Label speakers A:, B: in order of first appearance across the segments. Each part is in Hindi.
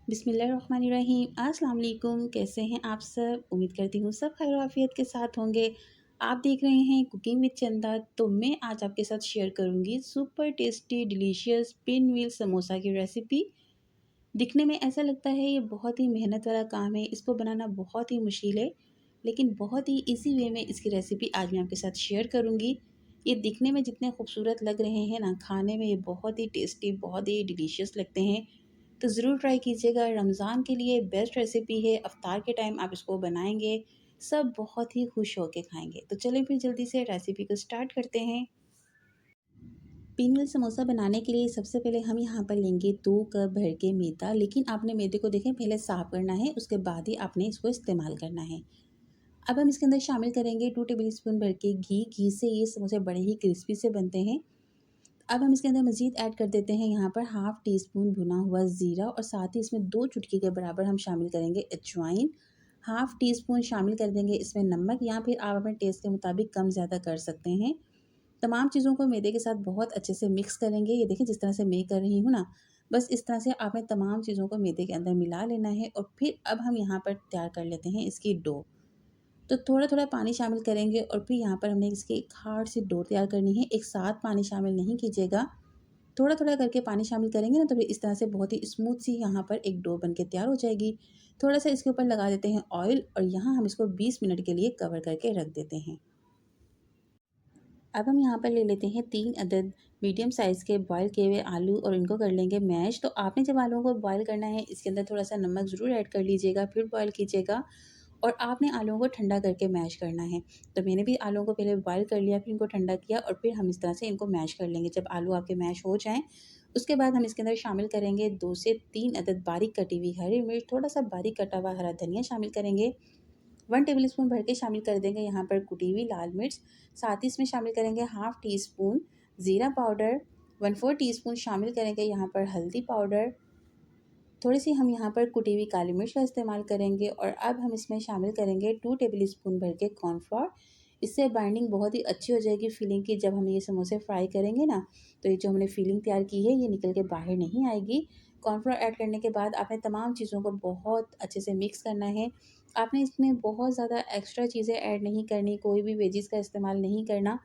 A: बिस्मिल्लाहिर्रहमानिर्रहीम। अस्सलाम वालेकुम। कैसे हैं आप सब? उम्मीद करती हूँ सब खैर आफियत के साथ होंगे। आप देख रहे हैं कुकिंग विद चंदा। तो मैं आज आपके साथ शेयर करूँगी super tasty delicious pin wheel samosa की रेसिपी। दिखने में ऐसा लगता है ये बहुत ही मेहनत वाला काम है, इसको बनाना बहुत ही मुश्किल है, लेकिन बहुत ही ईज़ी वे में इसकी रेसिपी आज मैं आपके साथ शेयर करूँगी। ये दिखने में जितने खूबसूरत लग रहे हैं ना, खाने में ये बहुत ही टेस्टी, बहुत ही डिलीशियस लगते हैं। तो ज़रूर ट्राई कीजिएगा। रमज़ान के लिए बेस्ट रेसिपी है, इफ्तार के टाइम आप इसको बनाएँगे, सब बहुत ही खुश होके खाएँगे। तो चलिए फिर जल्दी से रेसिपी को स्टार्ट करते हैं। पिन व्हील समोसा बनाने के लिए सबसे पहले हम यहाँ पर लेंगे 2 कप भर के मैदा, लेकिन आपने मैदे को देखें पहले साफ़ करना है, उसके बाद ही आपने इसको इस्तेमाल करना है। अब हम इसके अंदर शामिल करेंगे 2 टेबलस्पून भर के घी। घी से ये समोसे बड़े ही क्रिस्पी से बनते हैं। अब हम इसके अंदर मज़ीद ऐड कर देते हैं यहाँ पर हाफ़ टी स्पून भुना हुआ ज़ीरा, और साथ ही इसमें 2 चुटकी के बराबर हम शामिल करेंगे अजवाइन। हाफ़ टी स्पून शामिल कर देंगे इसमें नमक, या फिर आप अपने टेस्ट के मुताबिक कम ज़्यादा कर सकते हैं। तमाम चीज़ों को मैदे के साथ बहुत अच्छे से मिक्स करेंगे। ये देखिए जिस तरह से मैं कर रही हूँ ना, बस इस तरह से आपने तमाम चीज़ों को मैदे के अंदर मिला लेना है। और फिर अब हम यहाँ पर तैयार कर लेते हैं इसकी डो। तो थोड़ा-थोड़ा पानी शामिल करेंगे, और फिर यहाँ पर हमने इसकी एक हार्ड सी डो तैयार करनी है। एक साथ पानी शामिल नहीं कीजिएगा, थोड़ा-थोड़ा करके पानी शामिल करेंगे ना, तो फिर इस तरह से बहुत ही स्मूथ सी यहाँ पर एक डो बन के तैयार हो जाएगी। थोड़ा-सा इसके ऊपर लगा देते हैं ऑयल, और यहाँ हम इसको 20 मिनट के लिए कवर करके रख देते हैं। अब हम यहाँ पर ले लेते हैं 3 अदद मीडियम साइज़ के बॉयल किए हुए आलू, और इनको कर लेंगे मैश। तो आपने जब आलूओं को बॉयल करना है, इसके अंदर थोड़ा-सा नमक ज़रूर ऐड कर लीजिएगा, फिर बॉयल कीजिएगा, और आपने आलूओं को ठंडा करके मैश करना है। तो मैंने भी आलूओं को पहले बॉयल कर लिया, फिर इनको ठंडा किया, और फिर हम इस तरह से इनको मैश कर लेंगे। जब आलू आपके मैश हो जाएँ, उसके बाद हम इसके अंदर शामिल करेंगे 2 से 3 अदद बारीक कटी हुई हरी मिर्च, थोड़ा-सा बारीक कटा हुआ हरा धनिया शामिल करेंगे। 1 टेबलस्पून भर के शामिल कर देंगे यहाँ पर कुटी हुई लाल मिर्च। साथ ही इसमें शामिल करेंगे हाफ़ टी स्पून ज़ीरा पाउडर, 1/4 टीस्पून शामिल करेंगे यहाँ पर हल्दी पाउडर, थोड़ी-सी हम यहाँ पर कुटी हुई काली मिर्च का इस्तेमाल करेंगे, और अब हम इसमें शामिल करेंगे 2 टेबलस्पून भर के कॉर्नफ्लोर। इससे बाइंडिंग बहुत ही अच्छी हो जाएगी फिलिंग की। जब हम ये समोसे फ्राई करेंगे ना, तो ये जो हमने फिलिंग तैयार की है, ये निकल के बाहर नहीं आएगी। कॉर्नफ्लोर ऐड करने के बाद आपने तमाम चीज़ों को बहुत अच्छे से मिक्स करना है। आपने इसमें बहुत ज़्यादा एक्स्ट्रा चीज़ें ऐड नहीं करनी, कोई भी वेजिज़ का इस्तेमाल नहीं करना।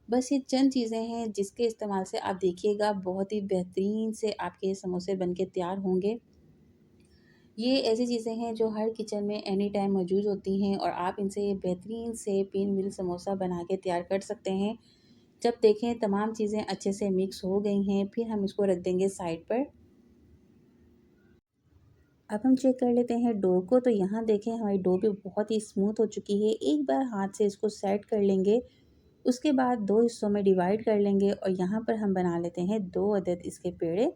A: बस ये चंद चीज़ें हैं जिसके इस्तेमाल से आप देखिएगा बहुत ही बेहतरीन से आपके ये समोसे बन के तैयार होंगे। ये ऐसी चीज़ें हैं जो हर किचन में एनी टाइम मौजूद होती हैं, और आप इनसे ये बेहतरीन से पिन व्हील समोसा बना के तैयार कर सकते हैं। जब देखें तमाम चीज़ें अच्छे से मिक्स हो गई हैं, फिर हम इसको रख देंगे साइड पर। अब हम चेक कर लेते हैं डो को। तो यहाँ देखें हमारी डो भी बहुत ही स्मूथ हो चुकी है। एक बार हाथ से इसको सेट कर लेंगे, उसके बाद 2 हिस्सों में डिवाइड कर लेंगे, और यहाँ पर हम बना लेते हैं 2 अदद इसके पेड़े।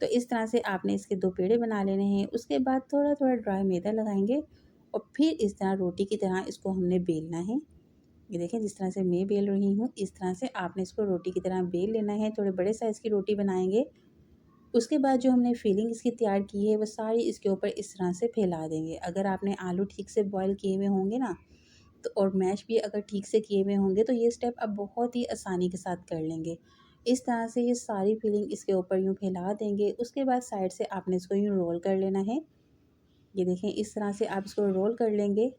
A: तो इस तरह से आपने इसके 2 पेड़े बना लेने हैं। उसके बाद थोड़ा-थोड़ा ड्राई मैदा लगाएँगे, और फिर इस तरह रोटी की तरह इसको हमने बेलना है। ये देखें जिस तरह से मैं बेल रही हूँ, इस तरह से आपने इसको रोटी की तरह बेल लेना है। थोड़े बड़े साइज़ की रोटी बनाएँगे। उसके बाद जो हमने फिलिंग इसकी तैयार की है, वो सारी इसके ऊपर इस तरह से फैला देंगे। अगर आपने आलू ठीक से बॉयल किए हुए होंगे ना, तो और मैश भी अगर ठीक से किए हुए होंगे, तो ये स्टेप आप बहुत ही आसानी के साथ कर लेंगे। इस तरह से ये सारी फिलिंग इसके ऊपर यूँ फैला देंगे। उसके बाद साइड से आपने इसको यूँ रोल कर लेना है। ये देखें इस तरह से आप इसको रोल कर लेंगे,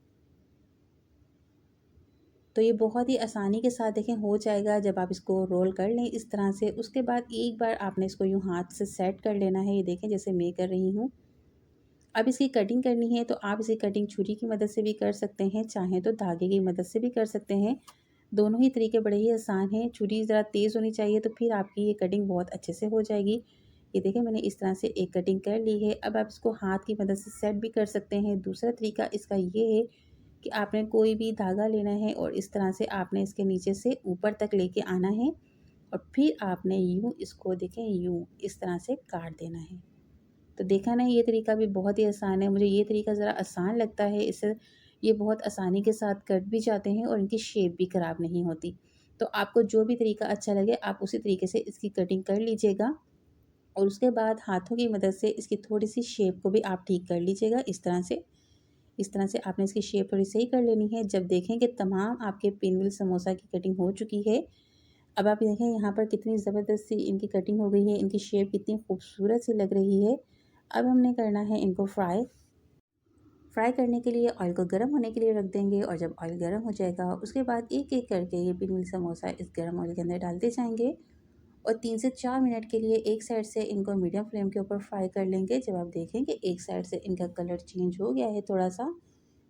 A: तो ये बहुत ही आसानी के साथ देखें हो जाएगा जब आप इसको रोल कर लें इस तरह से। उसके बाद एक बार आपने इसको यूँ हाथ से सेट कर लेना है। ये देखें जैसे मैं कर रही हूँ। अब इसकी कटिंग करनी है, तो आप इसे कटिंग छुरी की मदद से भी कर सकते हैं, चाहें तो धागे की मदद से भी कर सकते हैं। दोनों ही तरीके बड़े ही आसान हैं। छुरी ज़रा तेज़ होनी चाहिए, तो फिर आपकी ये कटिंग बहुत अच्छे से हो जाएगी। ये देखें मैंने इस तरह से एक कटिंग कर ली है। अब आप इसको हाथ की मदद से सेट भी कर सकते हैं। दूसरा तरीका इसका ये है कि आपने कोई भी धागा लेना है, और इस तरह से आपने इसके नीचे से ऊपर तक लेके आना है, और फिर आपने यूँ इसको देखें यूँ इस तरह से काट देना है। तो देखा ना, ये तरीका भी बहुत ही आसान है। मुझे ये तरीका ज़रा आसान लगता है। इससे ये बहुत आसानी के साथ कट भी जाते हैं, और इनकी शेप भी ख़राब नहीं होती। तो आपको जो भी तरीका अच्छा लगे, आप उसी तरीके से इसकी कटिंग कर लीजिएगा, और उसके बाद हाथों की मदद से इसकी थोड़ी-सी शेप को भी आप ठीक कर लीजिएगा इस तरह से। इस तरह से आपने इसकी शेप थोड़ी सही कर लेनी है। जब देखें कि तमाम आपके पिनव्हील समोसा की कटिंग हो चुकी है, अब आप देखें यहाँ पर कितनी ज़बरदस्त सी इनकी कटिंग हो गई है, इनकी शेप कितनी खूबसूरत सी लग रही है। अब हमने करना है इनको फ्राई। फ्राई करने के लिए ऑयल को गर्म होने के लिए रख देंगे और जब ऑयल गर्म हो जाएगा उसके बाद एक-एक करके ये पिन मिल समोसा इस गर्म ऑयल के अंदर डालते जाएँगे और 3 से 4 मिनट के लिए एक साइड से इनको मीडियम फ्लेम के ऊपर फ्राई कर लेंगे। जब आप देखें कि एक साइड से इनका कलर चेंज हो गया है थोड़ा-सा,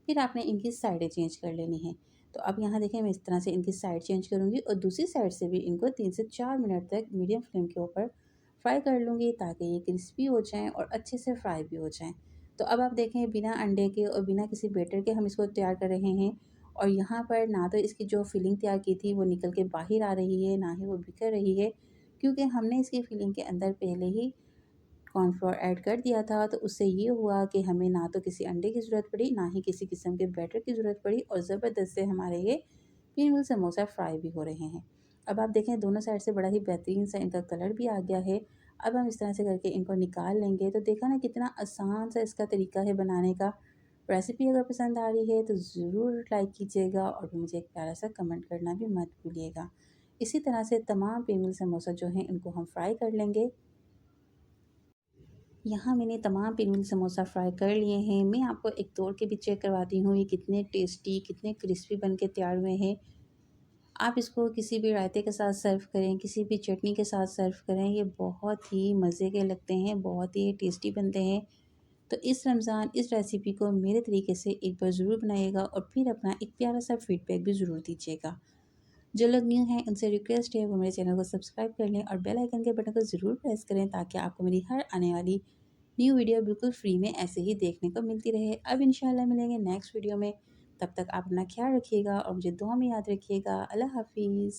A: फिर आपने इनकी साइडें चेंज कर लेनी है। तो अब यहाँ देखें मैं इस तरह से इनकी साइड चेंज करूँगी और दूसरी साइड से भी इनको 3 से 4 मिनट तक मीडियम फ्लेम के ऊपर फ्राई कर लूँगी ताकि ये क्रिस्पी हो जाएँ और अच्छे से फ्राई भी हो जाएँ। तो अब आप देखें बिना अंडे के और बिना किसी बैटर के हम इसको तैयार कर रहे हैं और यहाँ पर ना तो इसकी जो फिलिंग तैयार की थी वो निकल के बाहर आ रही है, ना ही वो बिखर रही है, क्योंकि हमने इसकी फिलिंग के अंदर पहले ही कॉर्नफ्लोर ऐड कर दिया था। तो उससे ये हुआ कि हमें ना तो किसी अंडे की ज़रूरत पड़ी, ना ही किसी किस्म के बैटर की ज़रूरत पड़ी और ज़बरदस्त से हमारे ये पिनवल समोसा फ्राई भी हो रहे हैं। अब आप देखें दोनों साइड से बड़ा ही बेहतरीन सा इनका कलर भी आ गया है। अब हम इस तरह से करके इनको निकाल लेंगे। तो देखा ना कितना आसान सा इसका तरीका है बनाने का। रेसिपी अगर पसंद आ रही है तो ज़रूर लाइक कीजिएगा और फिर मुझे एक प्यारा सा कमेंट करना भी मत भूलिएगा। इसी तरह से तमाम पिनवल समोसा जो हैं इनको हम फ्राई कर लेंगे। यहाँ मैंने तमाम पिनवल समोसा फ्राई कर लिए हैं। मैं आपको एक तोड़ के भी चेक करवाती हूँ ये कितने टेस्टी, कितने क्रिस्पी बन के तैयार हुए हैं। आप इसको किसी भी रायते के साथ सर्व करें, किसी भी चटनी के साथ सर्व करें, ये बहुत ही मज़े के लगते हैं, बहुत ही टेस्टी बनते हैं। तो इस रमज़ान इस रेसिपी को मेरे तरीके से एक बार ज़रूर बनाइएगा और फिर अपना एक प्यारा सा फीडबैक भी ज़रूर दीजिएगा। जो लोग न्यू हैं उनसे रिक्वेस्ट है वो मेरे चैनल को सब्सक्राइब कर लें और बेल आइकन के बटन को ज़रूर प्रेस करें ताकि आपको मेरी हर आने वाली न्यू वीडियो बिल्कुल फ्री में ऐसे ही देखने को मिलती रहे। अब इंशाल्लाह मिलेंगे नेक्स्ट वीडियो में। तब तक आप अपना ख्याल रखिएगा और मुझे दुआ में याद रखिएगा। अल्लाह हाफ़िज़।